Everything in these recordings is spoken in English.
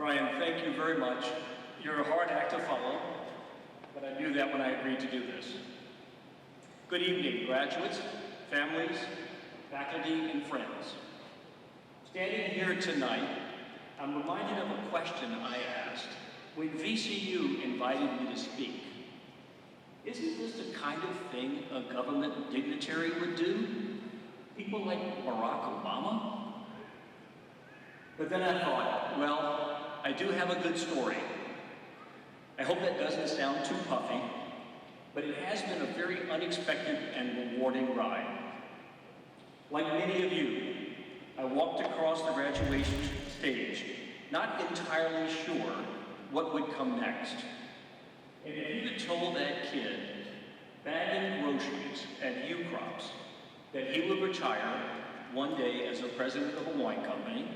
Brian, thank you very much. You're a hard act to follow, but I knew that when I agreed to do this. Good evening, graduates, families, faculty, and friends. Standing here tonight, I'm reminded of a question I asked when VCU invited me to speak. Isn't this the kind of thing a government dignitary would do? People like Barack Obama? But then I thought, well, I do have a good story. I hope that doesn't sound too puffy, but it has been a very unexpected and rewarding ride. Like many of you, I walked across the graduation stage, not entirely sure what would come next. And if you had told that kid, bagging groceries at U-Crops, that he would retire one day as the president of a wine company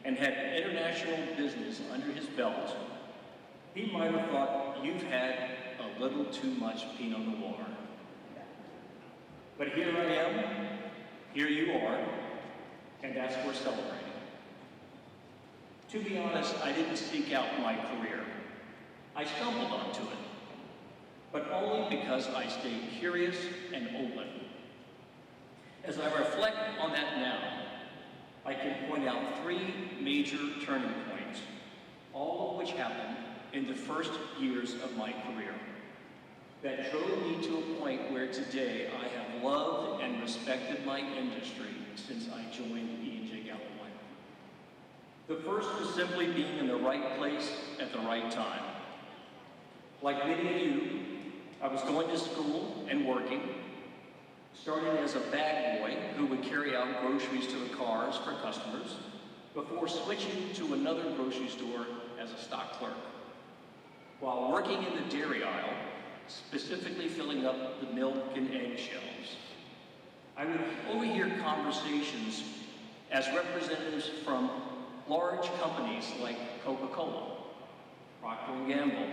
and had international business under his belt, he might have thought you've had a little too much Pinot Noir. But here I am, here you are, and that's worth celebrating. To be honest, I didn't seek out my career. I stumbled onto it, but only because I stayed curious and open. As I reflect on that now, I can point out three major turning points, all of which happened in the first years of my career, that drove me to a point where today I have loved and respected my industry since I joined E&J Gallup. The first was simply being in the right place at the right time. Like many of you, I was going to school and working, starting as a bag boy who would carry out groceries to the cars for customers, before switching to another grocery store as a stock clerk. While working in the dairy aisle, specifically filling up the milk and egg shelves, I would overhear conversations as representatives from large companies like Coca-Cola, Procter & Gamble,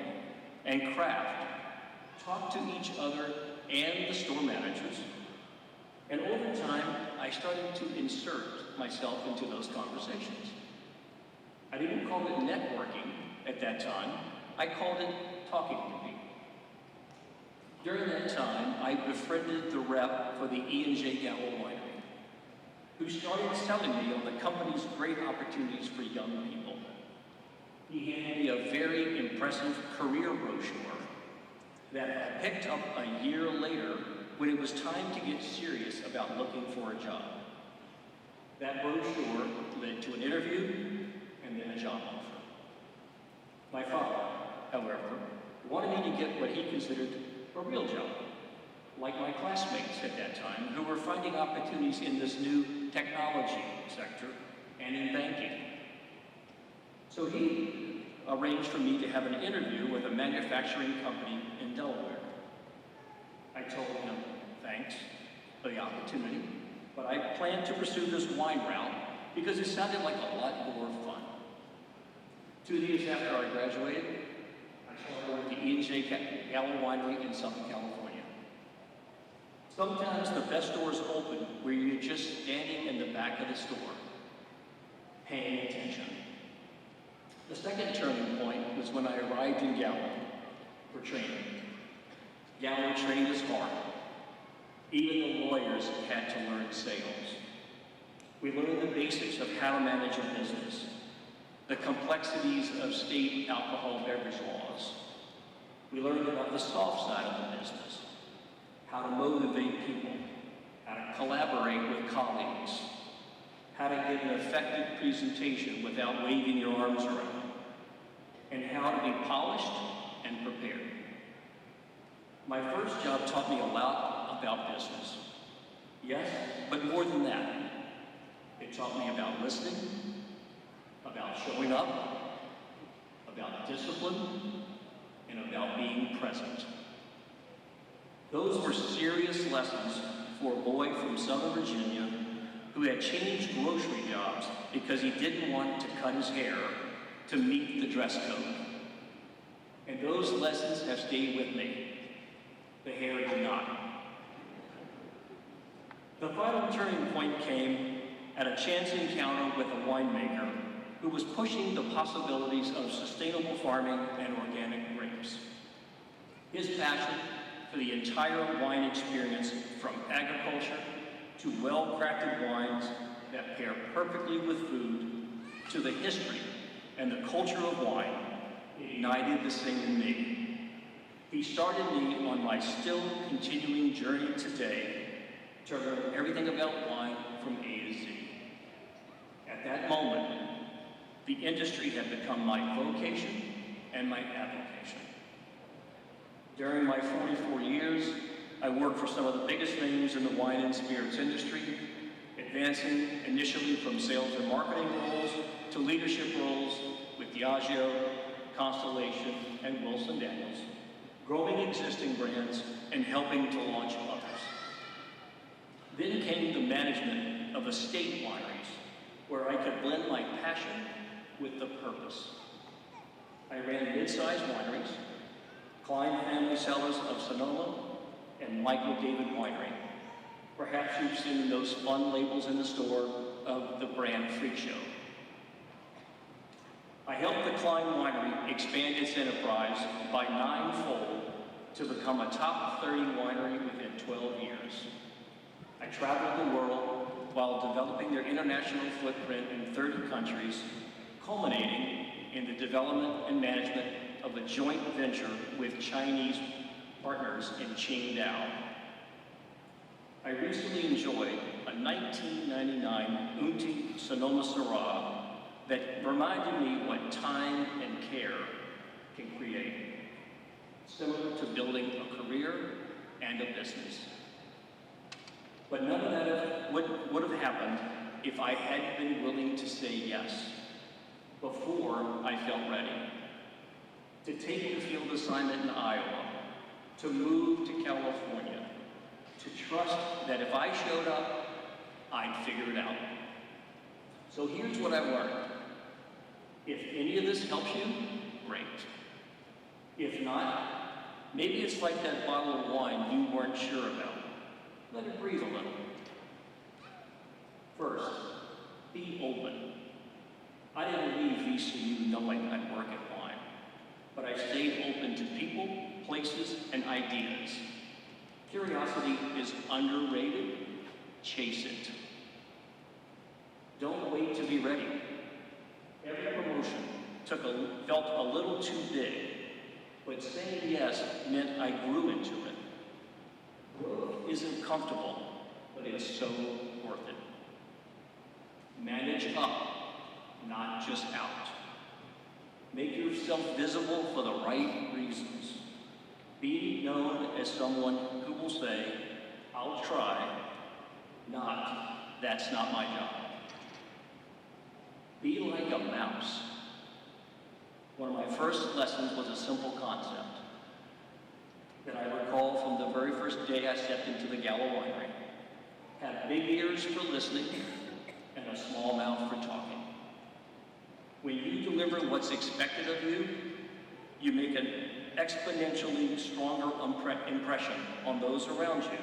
and Kraft talk to each other and the store managers. And over time, I started to insert myself into those conversations. I didn't call it networking at that time. I called it talking to people. During that time, I befriended the rep for the E&J Gallup winery, who started telling me on the company's great opportunities for young people. He handed me a very impressive career brochure that I picked up a year later when it was time to get serious about looking for a job. That brochure led to an interview and then a job offer. My father, however, wanted me to get what he considered a real job, like my classmates at that time who were finding opportunities in this new technology sector and in banking. So he arranged for me to have an interview with a manufacturing company in Delaware. I told him, thanks for the opportunity, but I planned to pursue this wine route because it sounded like a lot more fun. 2 years after I graduated, I started at the E&J Gallo Winery in Southern California. Sometimes the best doors open where you're just standing in the back of the store, paying attention. The second turning point was when I arrived in Gallo for training. Gallo trained us hard. Even the lawyers had to learn sales. We learned the basics of how to manage a business, the complexities of state alcohol beverage laws. We learned about the soft side of the business, how to motivate people, how to collaborate with colleagues, how to give an effective presentation without waving your arms around, and how to be polished and prepared. My first job taught me a lot about business. Yes, but more than that. It taught me about listening, about showing up, about discipline, and about being present. Those were serious lessons for a boy from Southern Virginia who had changed grocery jobs because he didn't want to cut his hair to meet the dress code. And those lessons have stayed with me. The hair did not. The final turning point came at a chance encounter with a winemaker who was pushing the possibilities of sustainable farming and organic grapes. His passion for the entire wine experience, from agriculture to well-crafted wines that pair perfectly with food, to the history and the culture of wine, ignited the same in me. He started me on my still continuing journey today to learn everything about wine from A to Z. At that moment, the industry had become my vocation and my avocation. During my 44 years, I worked for some of the biggest names in the wine and spirits industry, advancing initially from sales and marketing roles to leadership roles with Diageo, Constellation, and Wilson Daniels, growing existing brands and helping to launch others. Then came the management of estate wineries, where I could blend my passion with the purpose. I ran mid-sized wineries, Klein Family Cellars of Sonoma, and Michael David Winery. Perhaps you've seen those fun labels in the store of the brand Freak Show. I helped the Klein Winery expand its enterprise by 9-fold to become a top 30 winery within 12 years. I traveled the world while developing their international footprint in 30 countries, culminating in the development and management of a joint venture with Chinese partners in Qingdao. I recently enjoyed a 1999 Unti Sonoma Syrah that reminded me what time and care can create, similar to building a career and a business. But none of that would have happened if I had been willing to say yes before I felt ready. To take the field assignment in Iowa, to move to California, to trust that if I showed up, I'd figure it out. So here's what I've learned. If any of this helps you, great. If not, maybe it's like that bottle of wine you weren't sure about. Let it breathe a little. First, be open. I didn't leave VCU knowing I'd work at wine, but I stayed open to people, places, and ideas. Curiosity is underrated. Chase it. Don't wait to be ready. Every promotion felt a little too big, but saying yes meant I grew into it. Growth isn't comfortable, but it's so worth it. Manage up, not just out. Make yourself visible for the right reasons. Be known as someone who will say, I'll try, not, that's not my job. Be like a mouse. One of my first lessons was a simple concept that I recall from the very first day I stepped into the Gallo Winery. Have big ears for listening and a small mouth for talking. When you deliver what's expected of you, you make an exponentially stronger impression on those around you.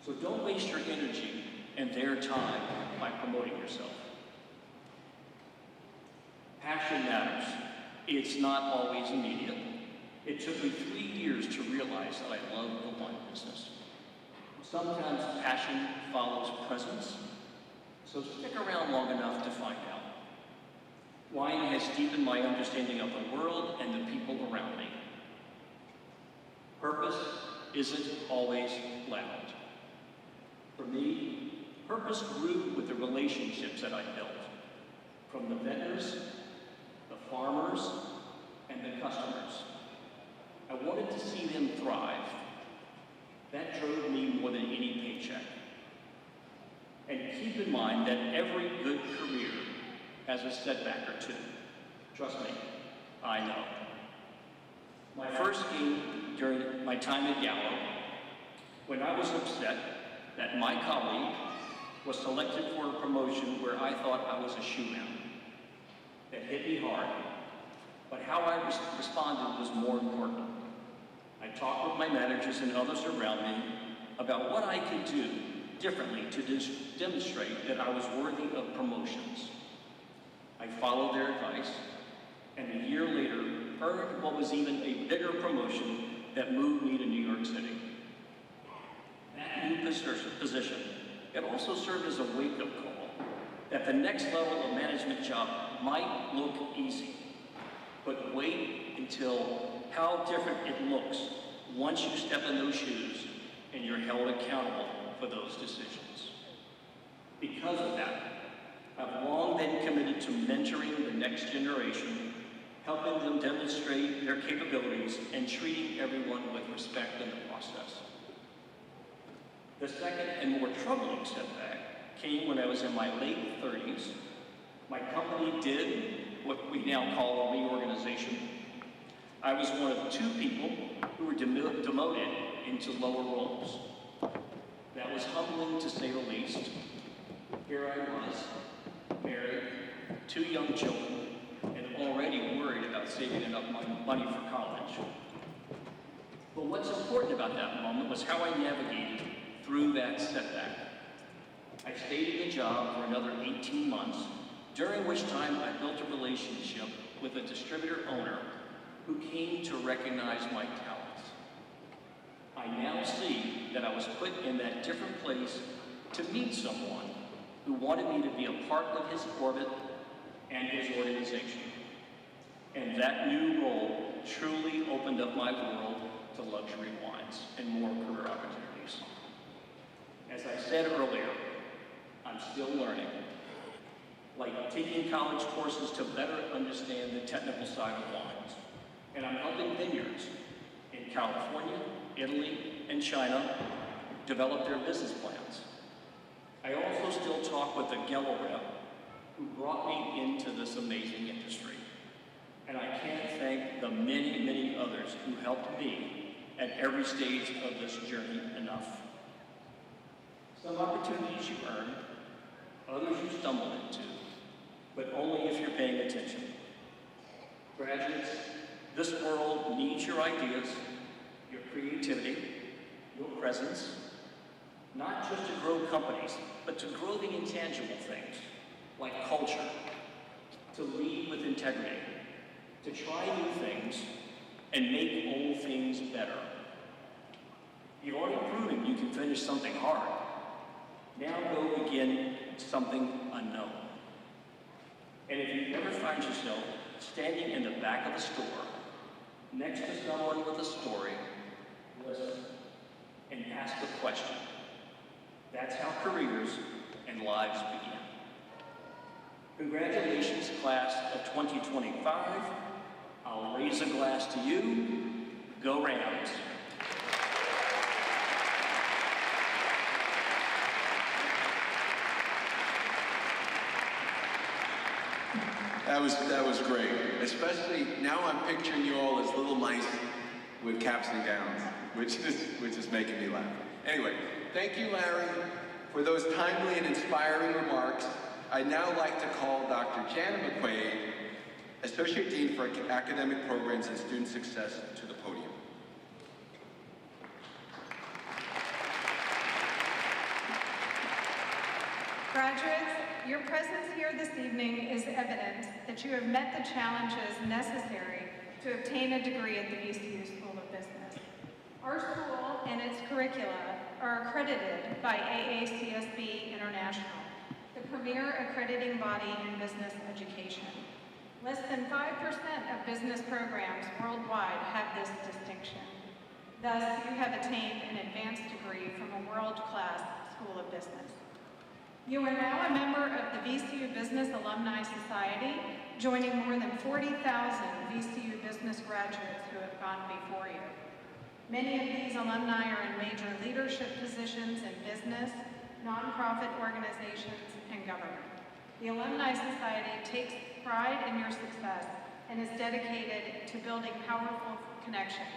So don't waste your energy and their time by promoting yourself. Passion matters. It's not always immediate. It took me 3 years to realize that I love the wine business. Sometimes passion follows presence, so stick around long enough to find out. Wine has deepened my understanding of the world and the people around me. Purpose isn't always loud. For me, purpose grew with the relationships that I built, from the vendors, the farmers, and the customers. I wanted to see them thrive. That drove me more than any paycheck. And keep in mind that every good career has a setback or two. Trust me, I know. My first game during my time at Gallo, when I was upset that my colleague was selected for a promotion where I thought I was a shoe-in. That hit me hard, but how I responded was more important. I talked with my managers and others around me about what I could do differently to demonstrate that I was worthy of promotions. I followed their advice, and a year later earned what was even a bigger promotion that moved me to New York City. That new position, it also served as a wake-up call that the next level of management job might look easy, but wait until how different it looks once you step in those shoes and you're held accountable for those decisions. Because of that, I've long been committed to mentoring the next generation, helping them demonstrate their capabilities and treating everyone with respect in the process. The second and more troubling setback came when I was in my late 30s. My company did what we now call a reorganization. I was one of 2 people who were demoted into lower roles. That was humbling to say the least. Here I was, married, 2 young children, and already worried about saving enough money for college. But what's important about that moment was how I navigated through that setback. I stayed in the job for another 18 months, during which time I built a relationship with a distributor owner who came to recognize my talents. I now see that I was put in that different place to meet someone who wanted me to be a part of his orbit and his organization. And that new role truly opened up my world to luxury wines and more career opportunities. As I said earlier, I'm still learning, like taking college courses to better understand the technical side of wines. And I'm helping vineyards in California, Italy, and China develop their business plans. I also still talk with the Gallo rep who brought me into this amazing industry. And I can't thank the many, many others who helped me at every stage of this journey enough. Some opportunities you earn, others you stumble into, but only if you're paying attention. Graduates, this world needs your ideas, your creativity, your presence, not just to grow companies, but to grow the intangible things, like culture, to lead with integrity, to try new things, and make old things better. You've already proven you can finish something hard. Now go begin something unknown. And if you ever find yourself standing in the back of the store, next to someone with a story, listen and ask a question. That's how careers and lives begin. Congratulations, class of 2025. I'll raise a glass to you. Go Rams. That was great. Especially now I'm picturing you all as little mice with caps and gowns, which is making me laugh. Anyway, thank you, Larry, for those timely and inspiring remarks. I'd now like to call Dr. Jana McQuaid, Associate Dean for Academic Programs and Student Success, to the podium. Graduates, your presence here this evening is evidence that you have met the challenges necessary to obtain a degree at the VCU School of Business. Our school and its curricula are accredited by AACSB International, the premier accrediting body in business education. Less than 5% of business programs worldwide have this distinction. Thus, you have attained an advanced degree from a world-class School of Business. You are now a member of the VCU Business Alumni Society, joining more than 40,000 VCU business graduates who have gone before you. Many of these alumni are in major leadership positions in business, nonprofit organizations, and government. The Alumni Society takes pride in your success and is dedicated to building powerful connections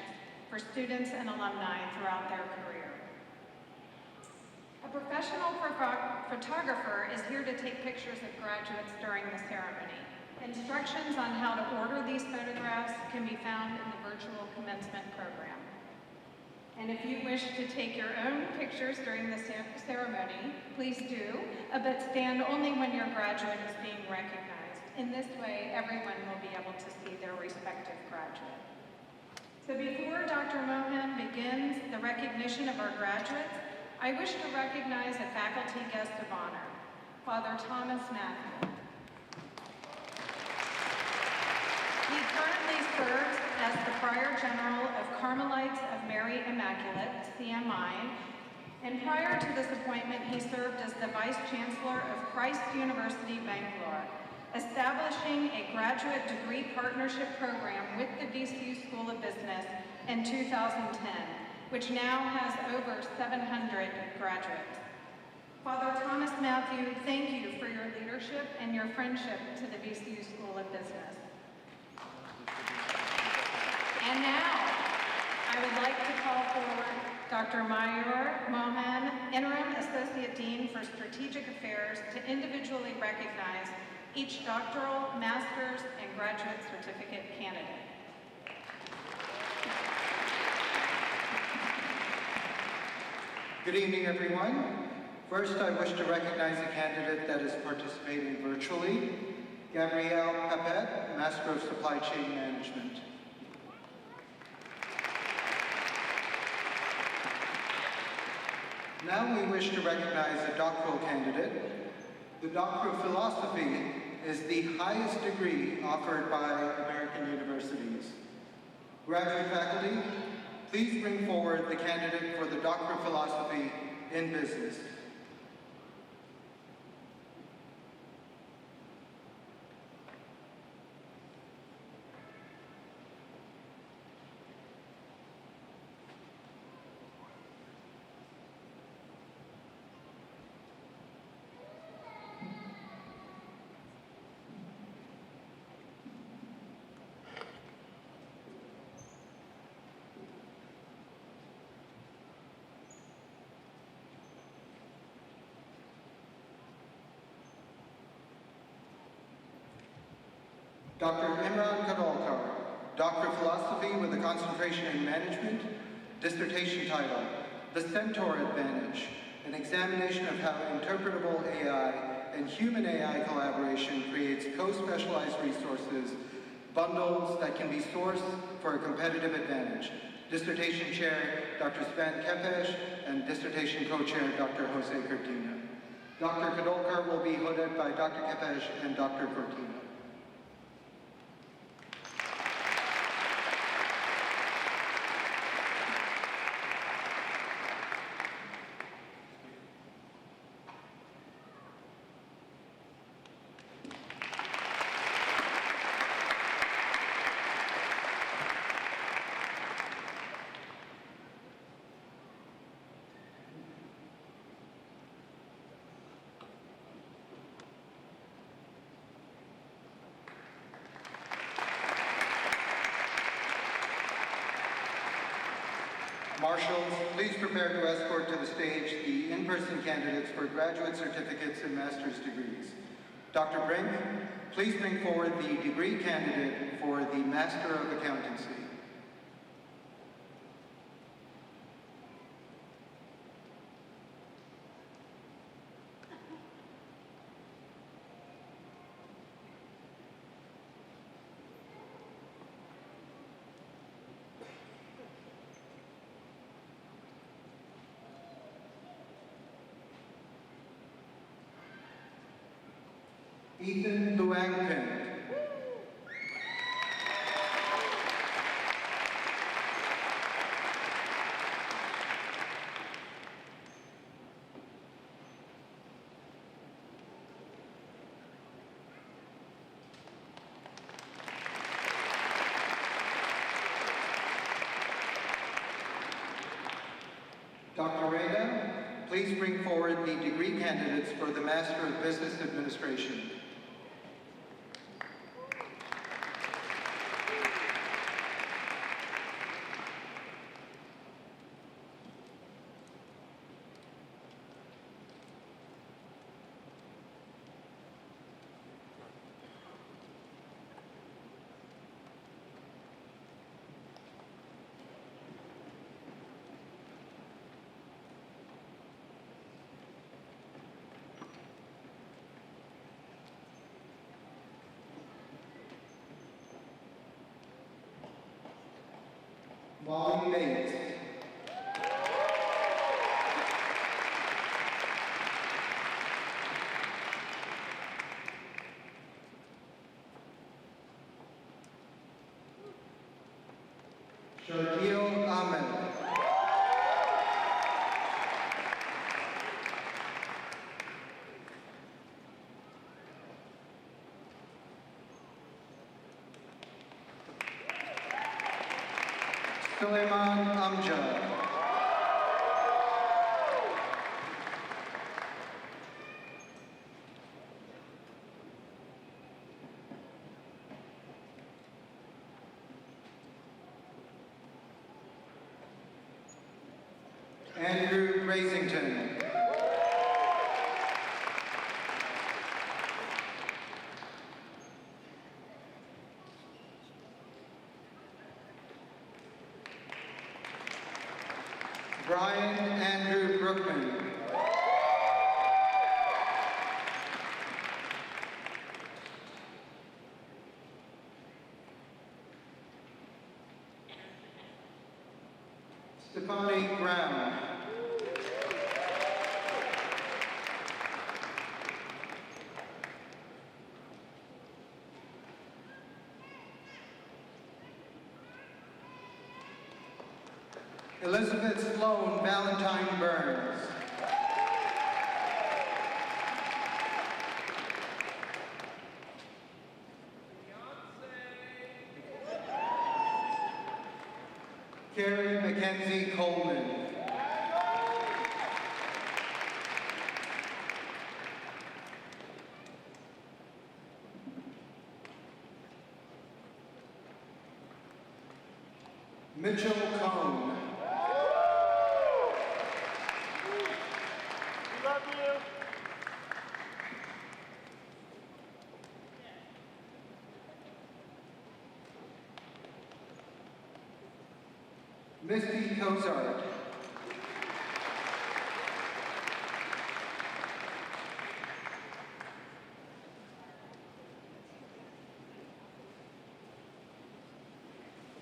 for students and alumni throughout their career. A professional photographer is here to take pictures of graduates during the ceremony. Instructions on how to order these photographs can be found in the virtual commencement program. And if you wish to take your own pictures during the ceremony, please do, but stand only when your graduate is being recognized. In this way, everyone will be able to see their respective graduate. So before Dr. Mohan begins the recognition of our graduates, I wish to recognize a faculty guest of honor, Father Thomas Matthew. He currently serves as the Prior General of Carmelites of Mary Immaculate, CMI, and prior to this appointment, he served as the Vice Chancellor of Christ University, Bangalore, establishing a graduate degree partnership program with the VCU School of Business in 2010. Which now has over 700 graduates. Father Thomas Matthew, thank you for your leadership and your friendship to the VCU School of Business. And now, I would like to call forward Dr. Mayur Mohan, Interim Associate Dean for Strategic Affairs, to individually recognize each doctoral, master's, and graduate certificate candidate. Good evening, everyone. First, I wish to recognize a candidate that is participating virtually, Gabrielle Papet, Master of Supply Chain Management. Now we wish to recognize a doctoral candidate. The Doctor of Philosophy is the highest degree offered by American universities. Graduate faculty, please bring forward the candidate for the Doctor of Philosophy in Business. Dr. Imran Kadolkar, Doctor of Philosophy with a concentration in Management, dissertation title, The Centaur Advantage, an examination of how interpretable AI and human AI collaboration creates co-specialized resources, bundles that can be sourced for a competitive advantage. Dissertation Chair, Dr. Sven Kepes, and Dissertation Co-Chair, Dr. Jose Cortina. Dr. Kadolkar will be hooded by Dr. Kepes and Dr. Cortina. Marshals, please prepare to escort to the stage the in-person candidates for graduate certificates and master's degrees. Dr. Brink, please bring forward the degree candidate for the Master of Accountancy. Ethan Luangpin. Dr. Reda, please bring forward the degree candidates for the Master of Business Administration. Molly Bates. Sharkil Ahmed. Suleiman Amjad. Andrew Brasington. Brian Andrew Brookman. Stephanie Brown. Elizabeth Sloan Valentine Burns. Carrie Mackenzie Coleman. Mitchell Cone. Misty Cozart.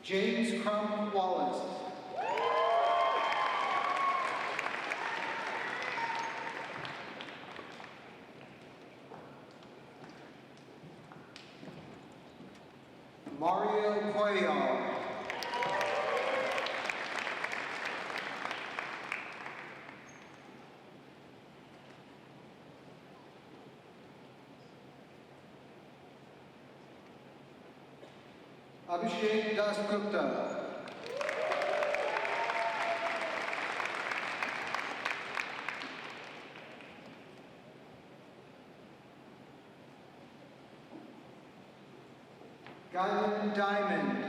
James Crump Wallace. Mario Cuellar. Abhishek Dasgupta. Guyland Diamond.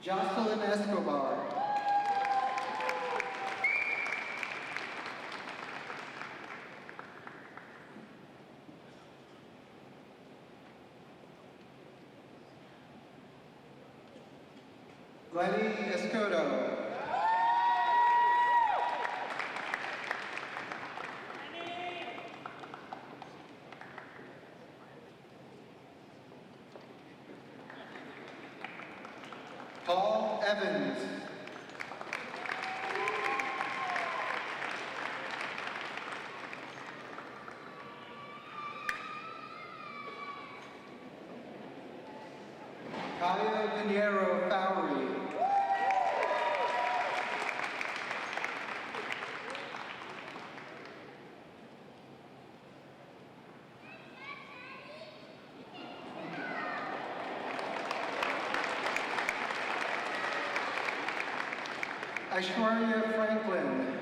Jocelyn Escobar. Glennie Escoto. Paul Evans. Kaya Pinheiro Fowry. Aishwarya Franklin.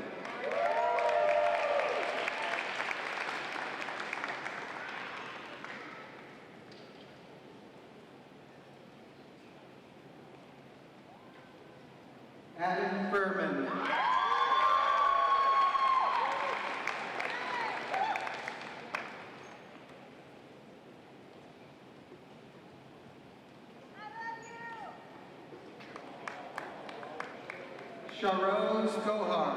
Adam Berman. Sharoz Kohar.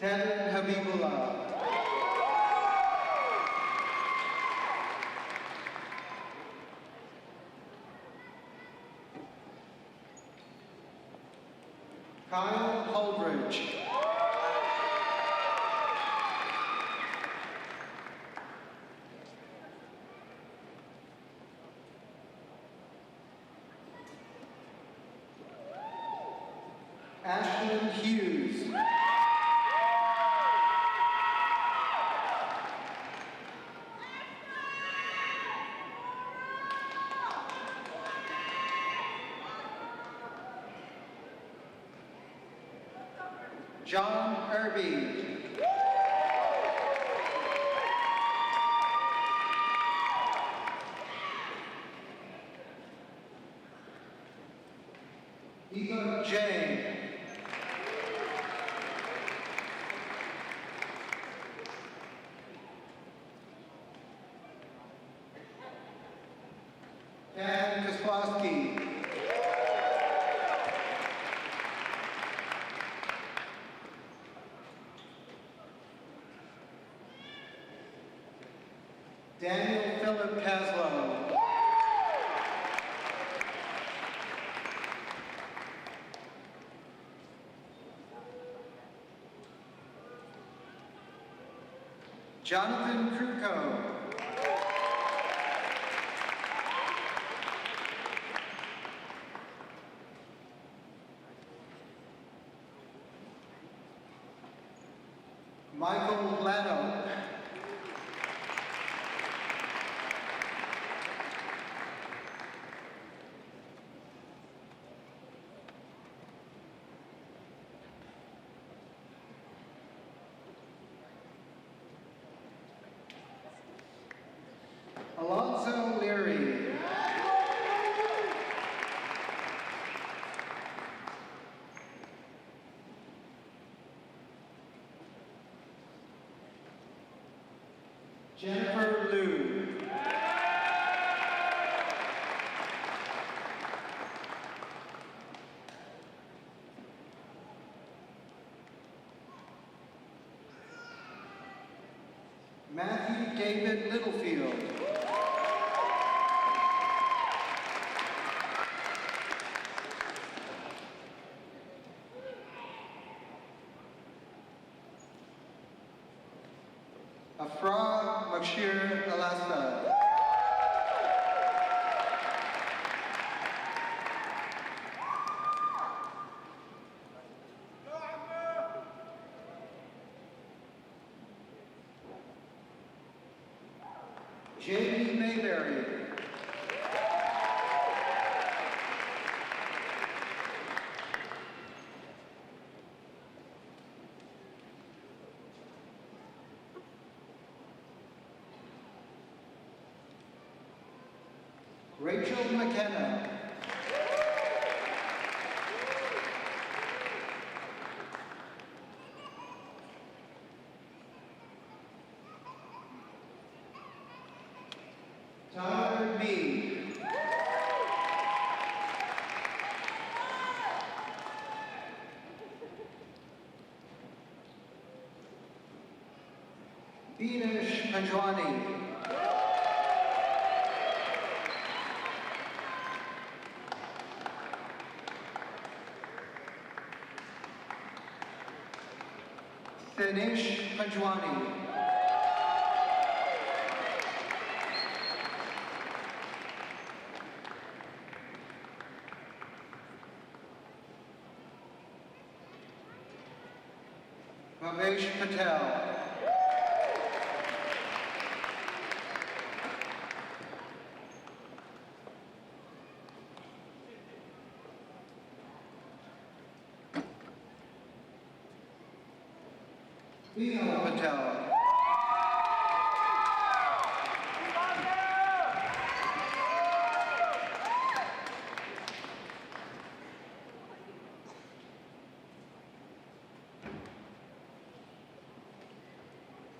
Tevin Habibullah. Kyle Holdridge. Ashlyn Hughes. John Irby. Eva Jane. Dan Kasplowski. Daniel Philip Caslow. Jonathan Kruko. Michael Lano. Alonzo Leary. Jennifer Liu. Matthew David Littlefield. Afra Makshir Alasta. Jamie Mayberry. Rachel McKenna. Tyler Mead. Dinesh Panjwani. Dinesh Panjwani. Ramesh Patel. Vino Patel.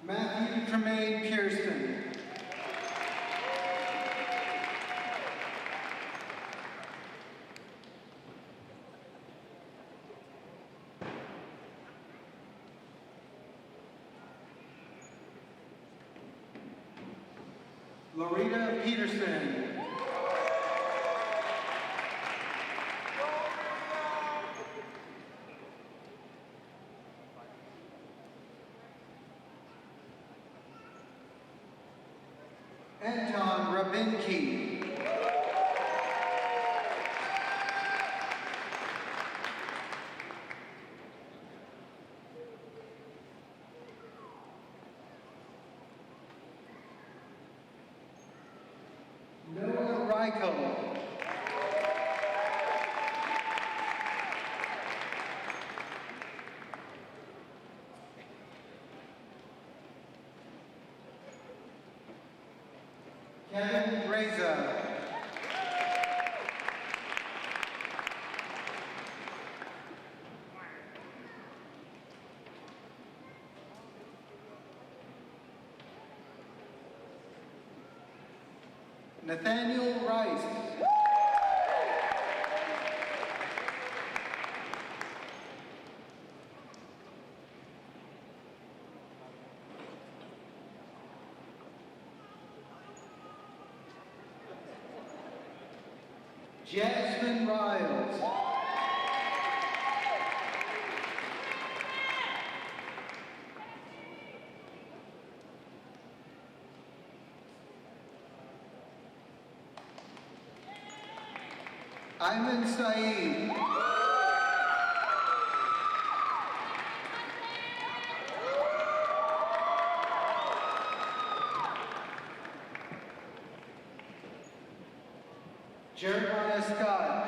Matthew Tremaine Pearson. Loretta Peterson. Anton Rabinki. Noah Reichel. Kevin Reza. Nathaniel Rice. Jasmine Riles. Ayman Saeed. Jeremiah Scott.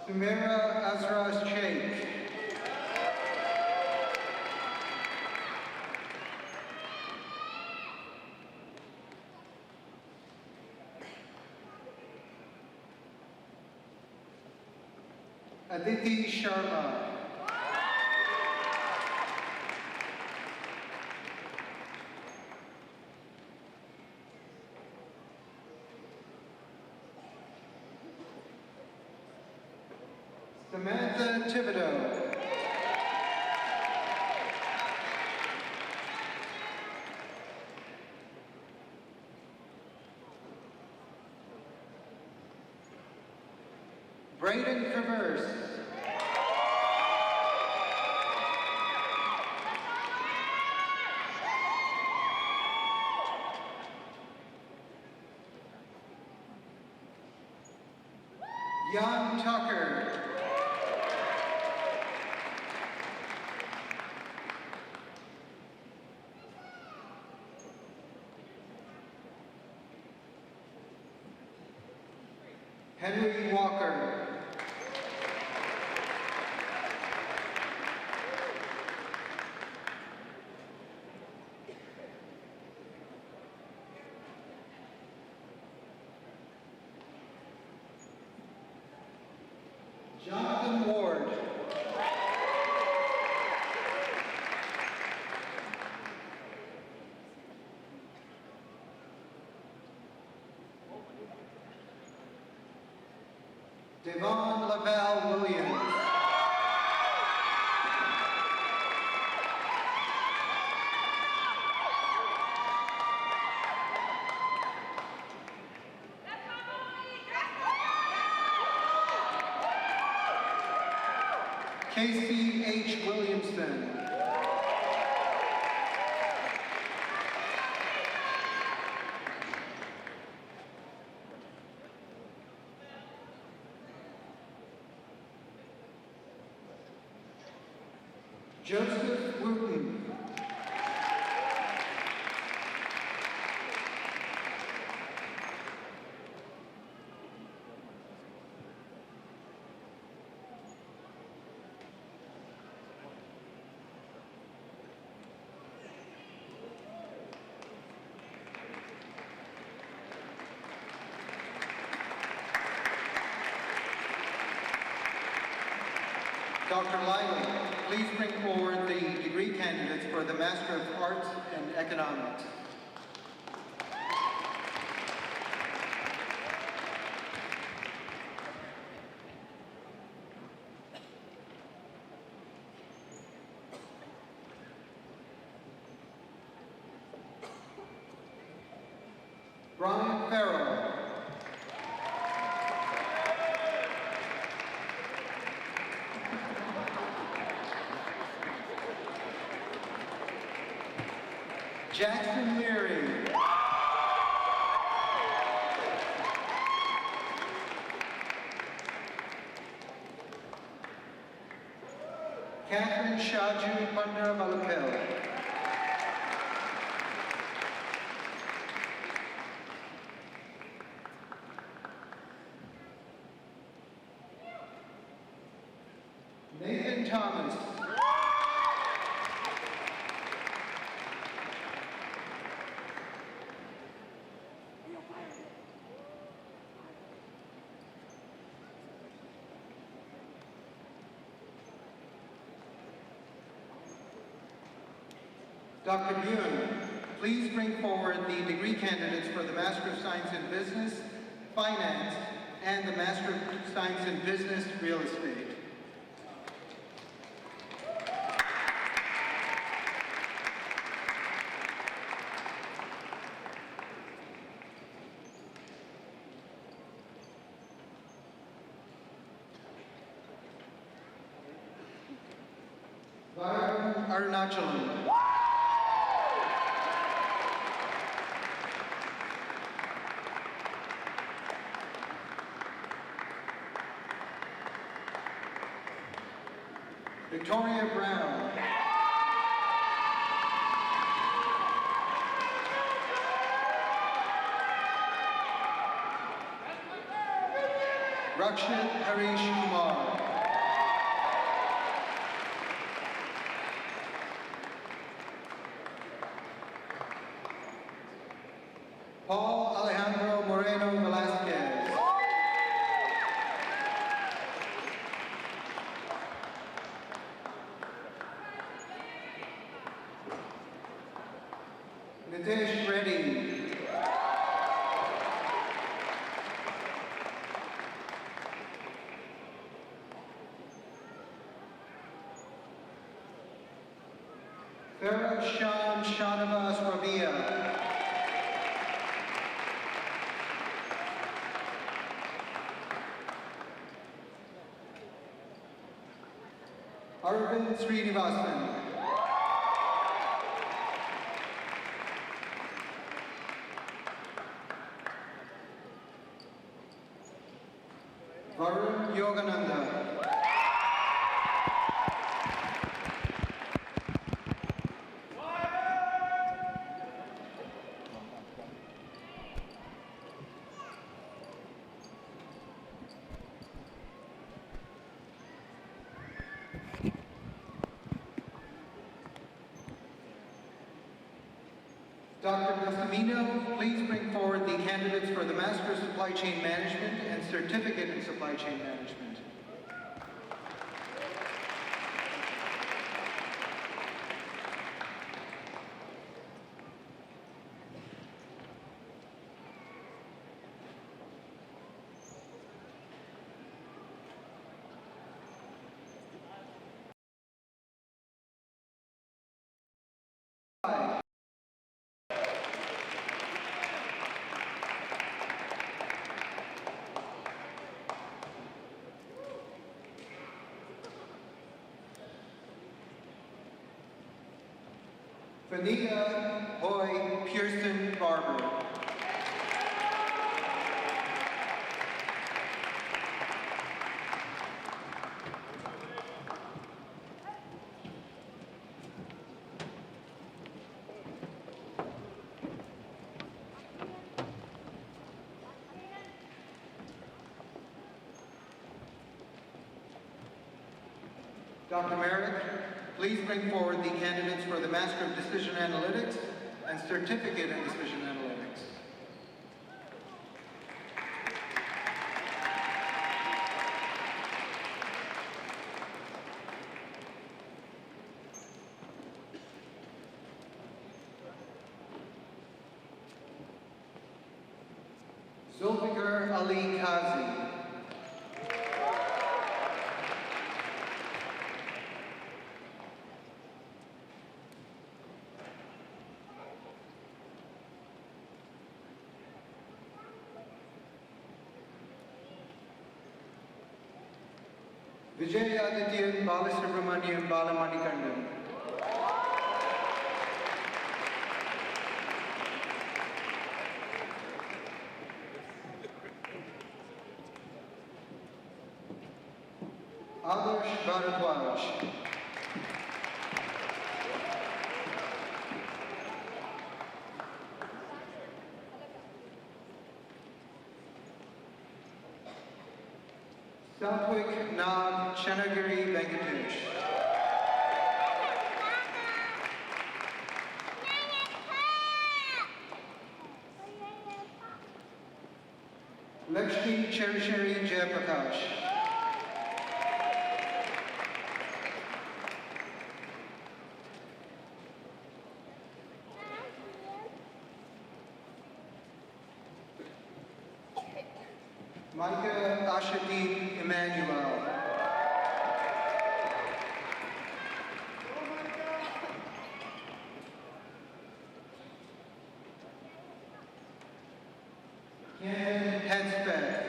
Samira Azra Sheikh. Aditi Sharma. Samantha Thibodeau. Braden Traverse. Jan Tucker. Henry Walker. Jonathan Ward. Devon Lavelle Williams. Casey H. Williamson. Joseph Wooten. Dr. Lively, please bring forward the degree candidates for the Master of Arts and Economics. Brian Farrell. Jackson Leary. Catherine Shaju Pandarvalapel. Nathan Thomas. Dr. Buon, please bring forward the degree candidates for the Master of Science in Business, Finance, and the Master of Science in Business, Real Estate. Varun Arunachalam. Victoria Brown. Rakshit Harish Kumar. Paul Alejandro Moreno Velasquez. Nitesh Reddy. Farah Shan Shanavas Rabia. Arvind Srinivasan. Varun Yogananda. Dr. Bessamino, please bring forward the candidates for the Master of Supply Chain Management and Certificate in Supply Chain Management. Vanita Hoy Pearson Barber. Dr. Merrick, please bring forward the candidates for the Master of Decision Analytics and Certificate in Decision Analytics. Zulfikar Ali Kazi. Vijay Adityan Balasubramanian Balamanikandan. Adarsh Bharadwaj. Satvik Nag Chanagiri Venkatesh. Lakshmi Cherisheri Jayaprakash. Micah Ashadeep Emmanuel. Ken Henspeth.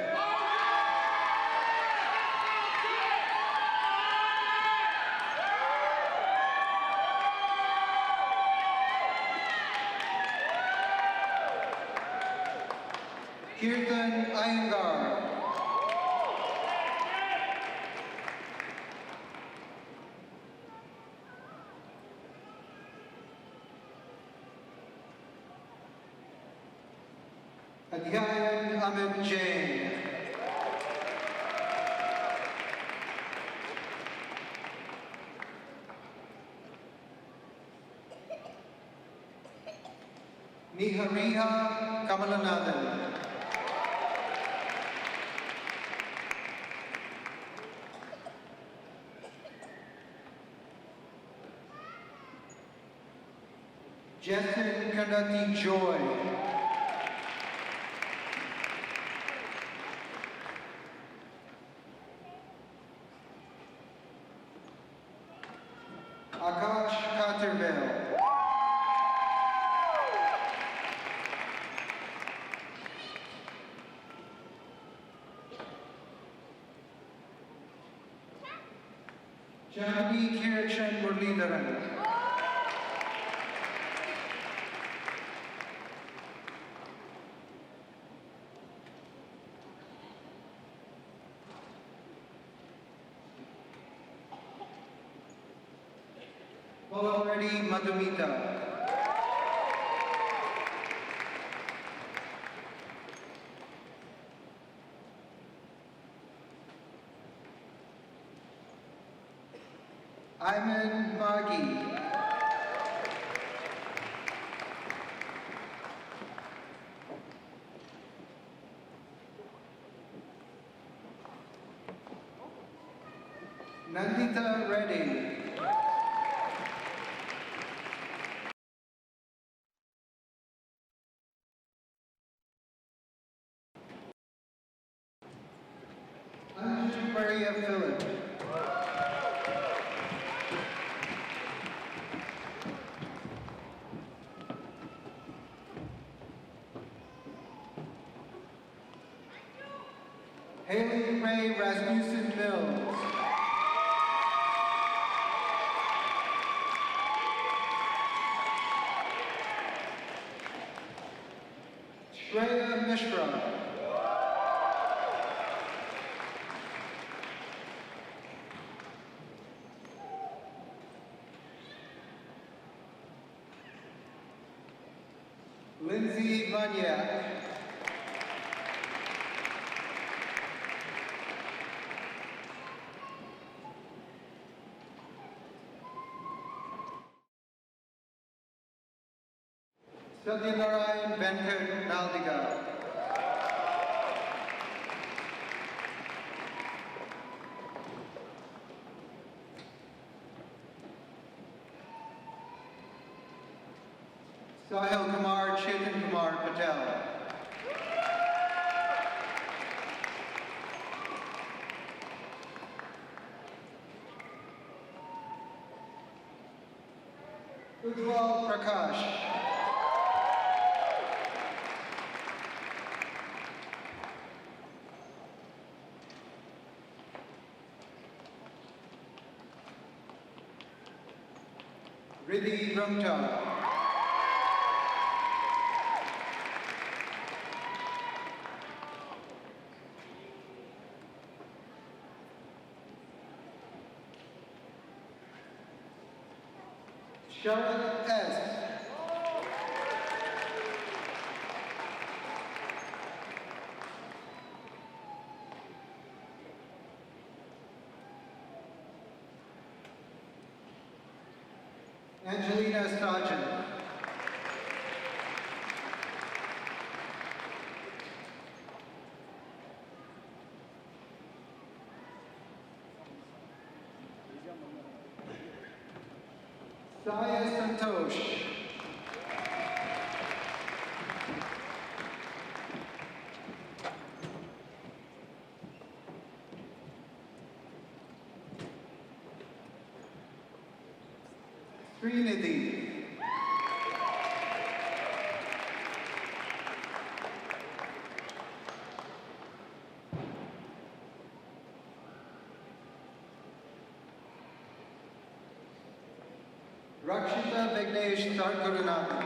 Kirtan Iyengar. Adhyayan Amit Jain. Nihariha Kamalanathan. Justin Kandati Joy. Akash Katterville. Janvi Kirchan Murlidharan. Paulawadi Madhumita. Ayman Magi. Nandita Reddy. Anju Maria Phillip. Haley Ray Rasmussen Mills. Shreya Mishra. Lindsay Vanyak. Satyanarayan Venkat Naldiga. Sahil Kumar Chetan Kumar Patel. Ujjwal Prakash. Riddhi Ramta. Sharad S. Angelina Sargent. Saya Santosh. Srinidhi. Rakshita Vignesh Sarkarunathan.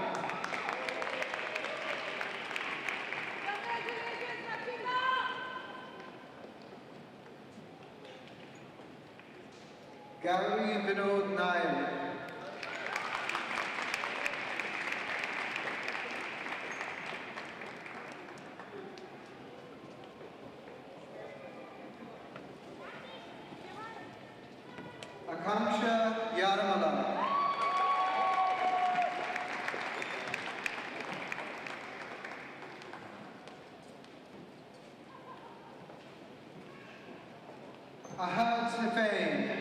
Gary Vinod Nair. Akanksha Yaramala. Ahad Sifain.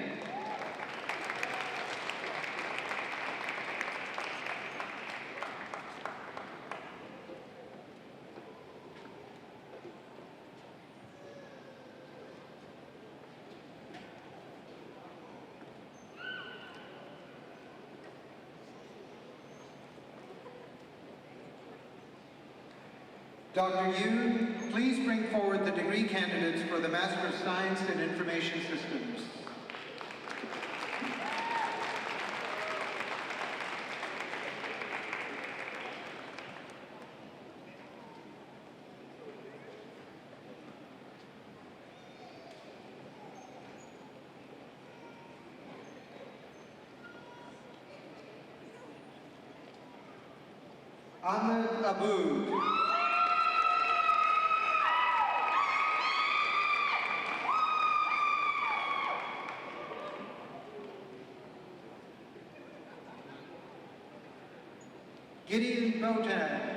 Dr. Yu, please bring forward the degree candidates for the Master of Science in Information Systems. Ahmed Aboud. Gideon Botan.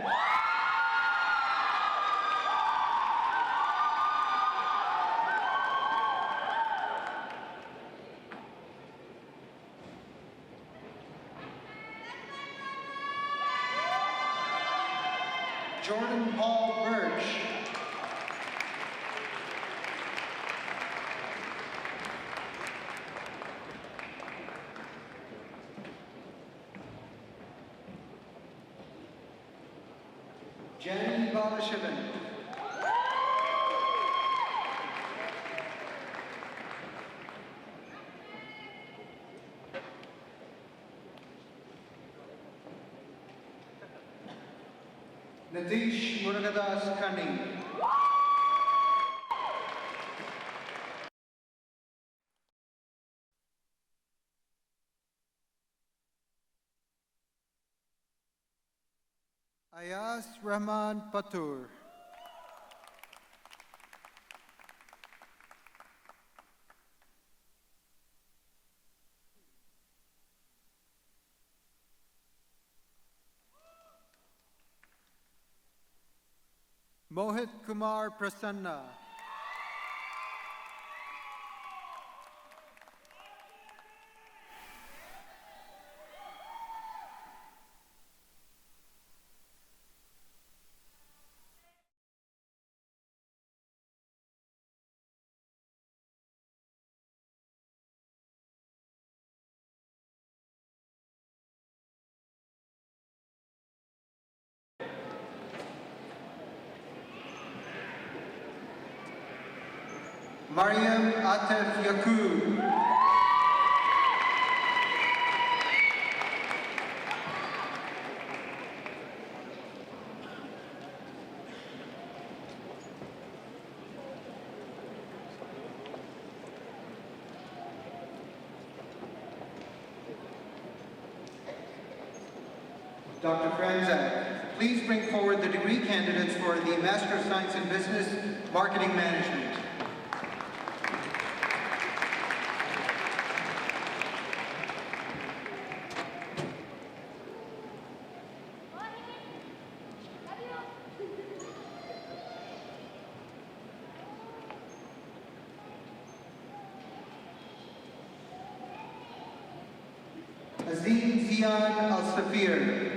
Jordan Paul Birch. Jenny Balashivan. Natish Muragadas Kani. Ayaz Rahman Patur. Mohit Kumar Prasanna. Mariam Atef Yakub. Dr. Franzak, please bring forward the degree candidates for the Master of Science in Business Marketing Management. Azim Zian Al-Safir.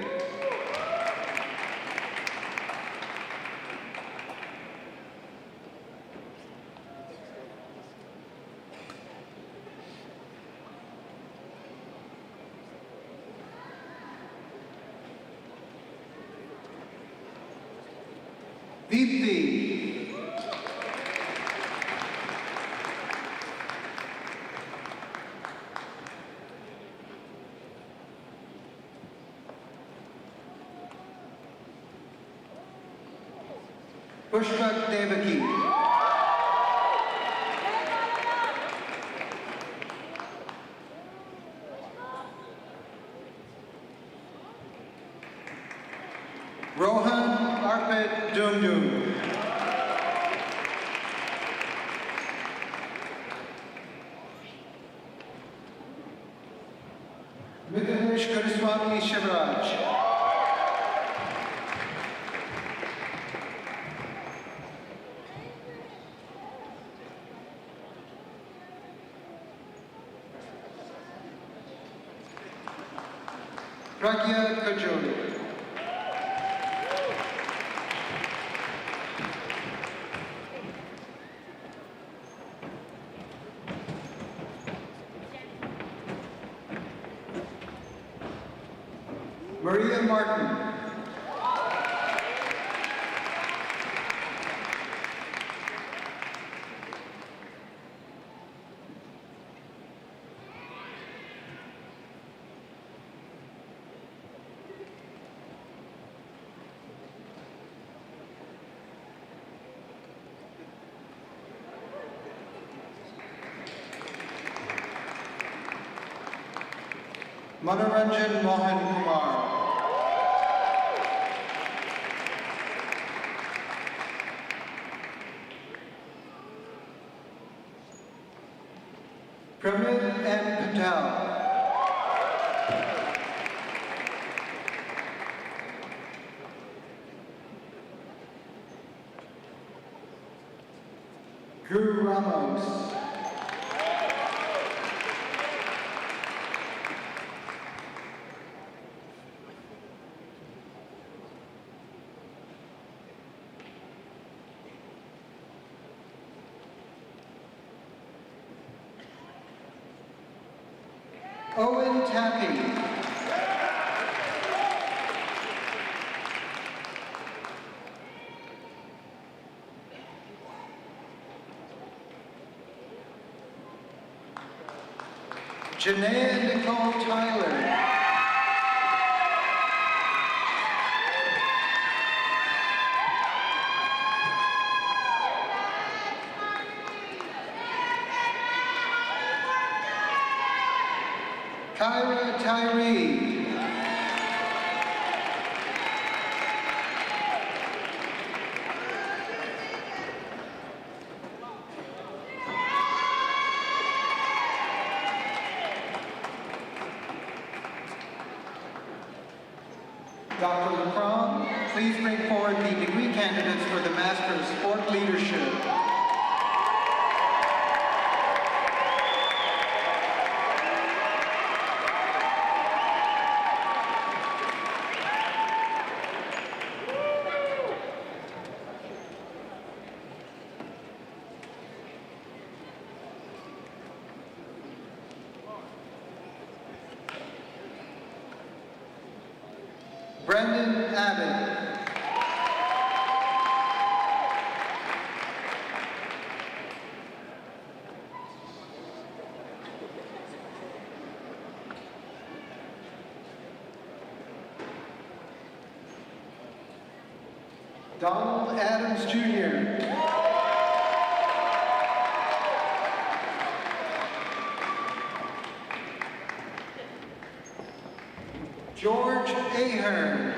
Deepthi. Pushpak Devaki. Rohan Arpit Dumdum. Mithilesh Guruswami Shivraj. Pragya Kajoli. Maria Martin. Manoranjan Mohan Kumar. Pramit M. Patel. Drew Ramos. Owen Tappy. Janae Nicole Tyler. Kyra Tyree. Dr. LeCron, please bring forward the degree candidates for the Master of Sport Leadership. Brendan Abbott. Donald Adams Jr. George Ahern.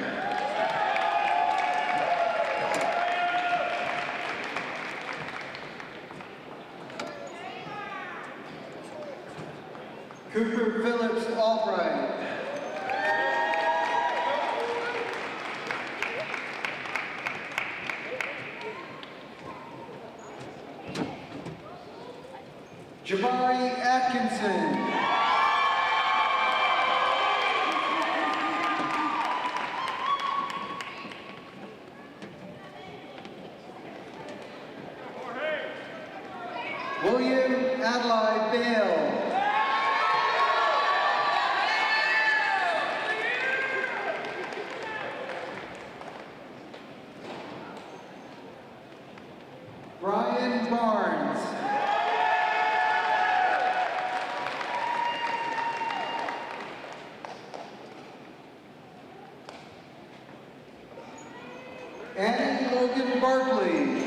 Cooper Phillips Albright. Jabari Atkinson. William Adlai Bale. Brian Barnes. Annie Logan Barkley.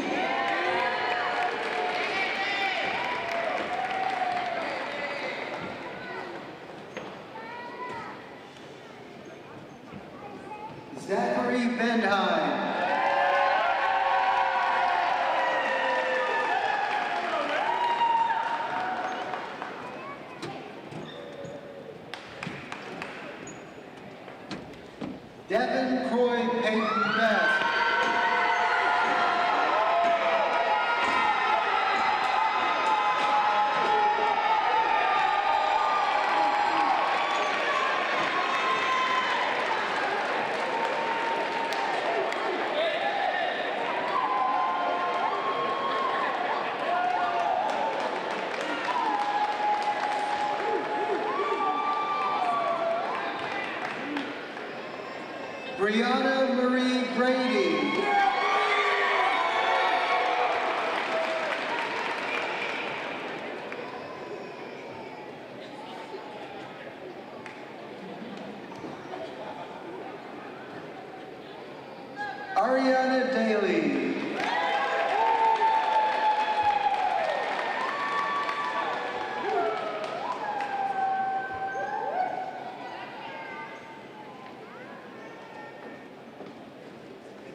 Zachary Bendheim. Devin Croy Peyton Best. Brianna Marie Brady. Ariana Daly.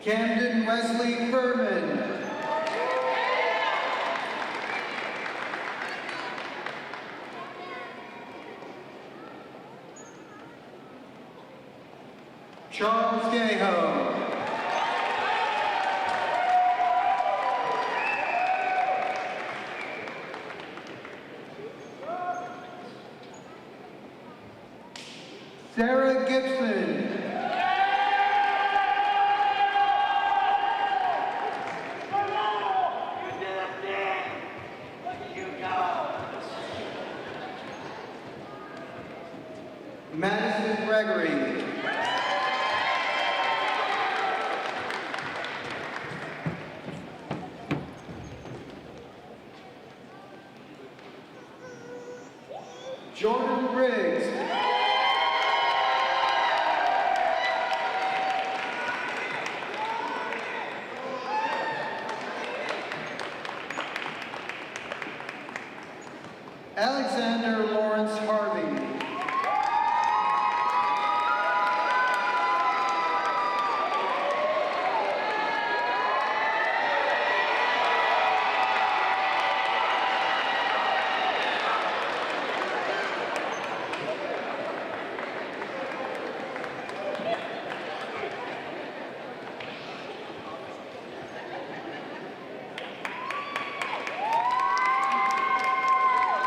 Camden Wesley Furman. Charles Gaho. Sarah Gibson. Jordan Briggs. Alexander Lawrence Harvey.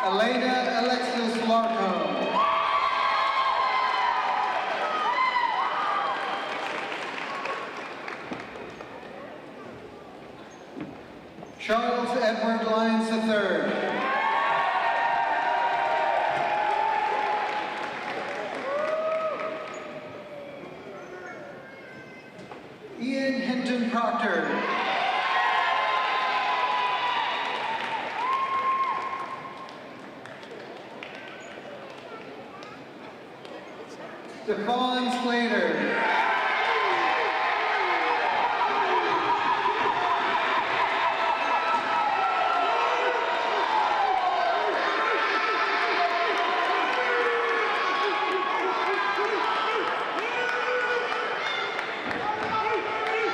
Elena Alexis Larco. Charles Edward Lyons III. Ian Hinton Proctor. Stefan Slater.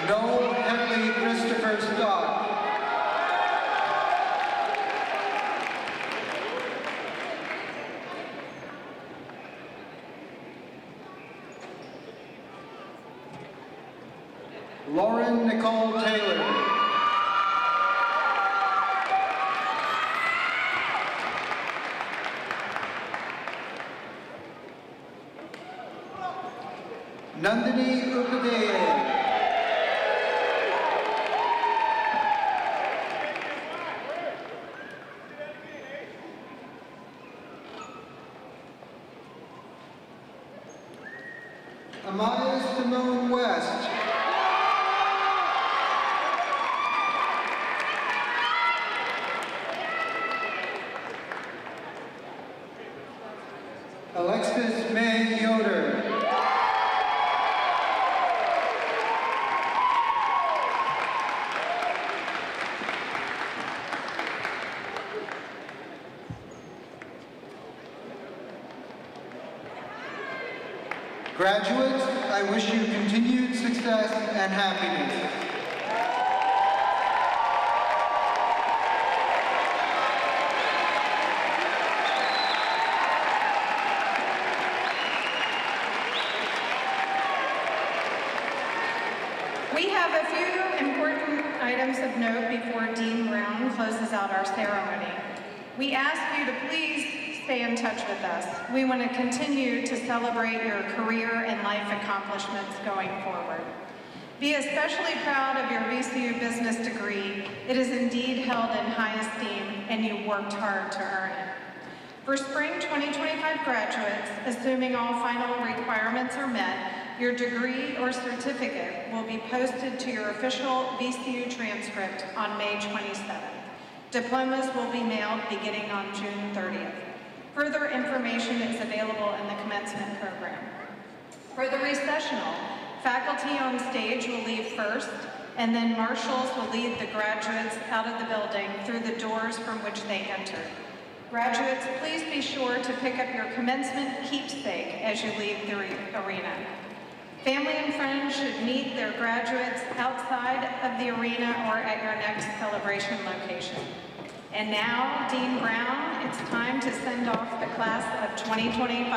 Noel Henley Christopher Scott. Lauren Nicole Taylor. Nandini Upadhyay. Amaya Simone West. Alexis May Yoder. Graduates, I wish you continued success and happiness. We have a few important items of note before Dean Brown closes out our ceremony. We ask you to please stay in touch with us. We want to continue to celebrate your career and life accomplishments going forward. Be especially proud of your VCU business degree. It is indeed held in high esteem, and you worked hard to earn it. For spring 2025 graduates, assuming all final requirements are met, your degree or certificate will be posted to your official VCU transcript on May 27th. Diplomas will be mailed beginning on June 30th. Further information is available in the commencement program. For the recessional, faculty on stage will leave first, and then marshals will lead the graduates out of the building through the doors from which they entered. Graduates, please be sure to pick up your commencement keepsake as you leave the arena. Family and friends should meet their graduates outside of the arena or at your next celebration location. And now, Dean Brown, it's time to send off the class of 2025.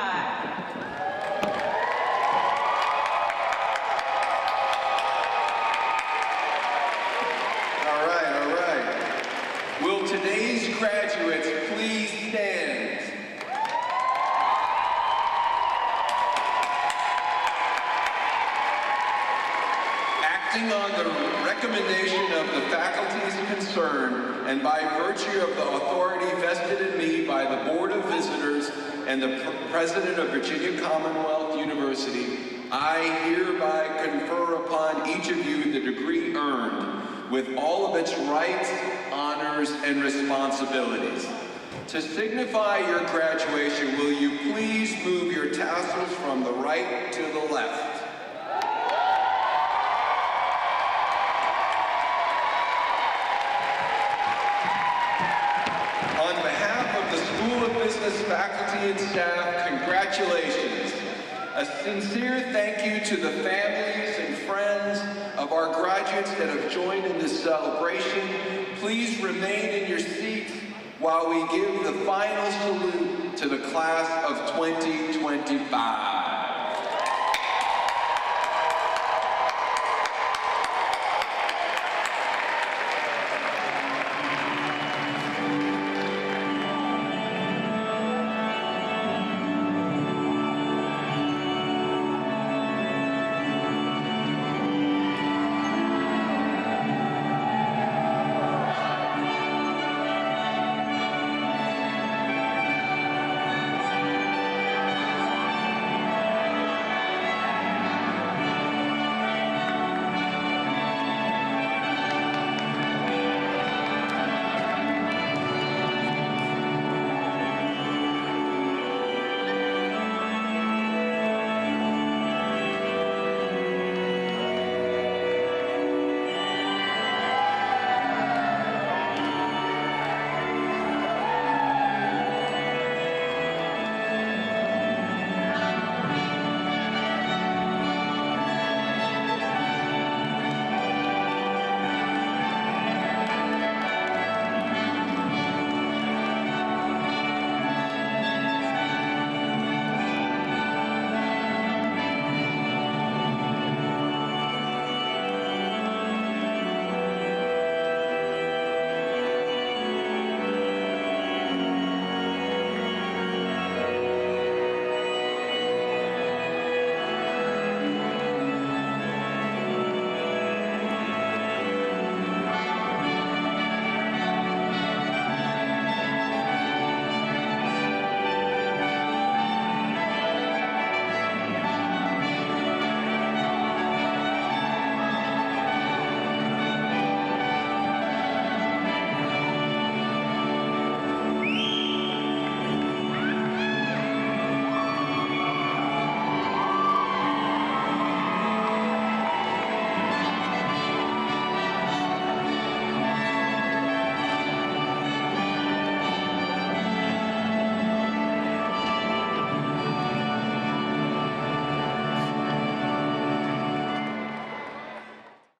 All right. Will today's graduates please stand? Acting on the recommendation of the faculties concerned, and by virtue of the authority vested in me by the Board of Visitors and the President of Virginia Commonwealth University, I hereby confer upon each of you the degree earned, with all of its rights, honors, and responsibilities. To signify your graduation, will you please move your tassels from the right to the left? On behalf of the School of Business faculty and staff, congratulations. A sincere thank you to the families and friends of our graduates that have joined in this celebration. Please remain in your seats while we give the final salute to the class of 2025.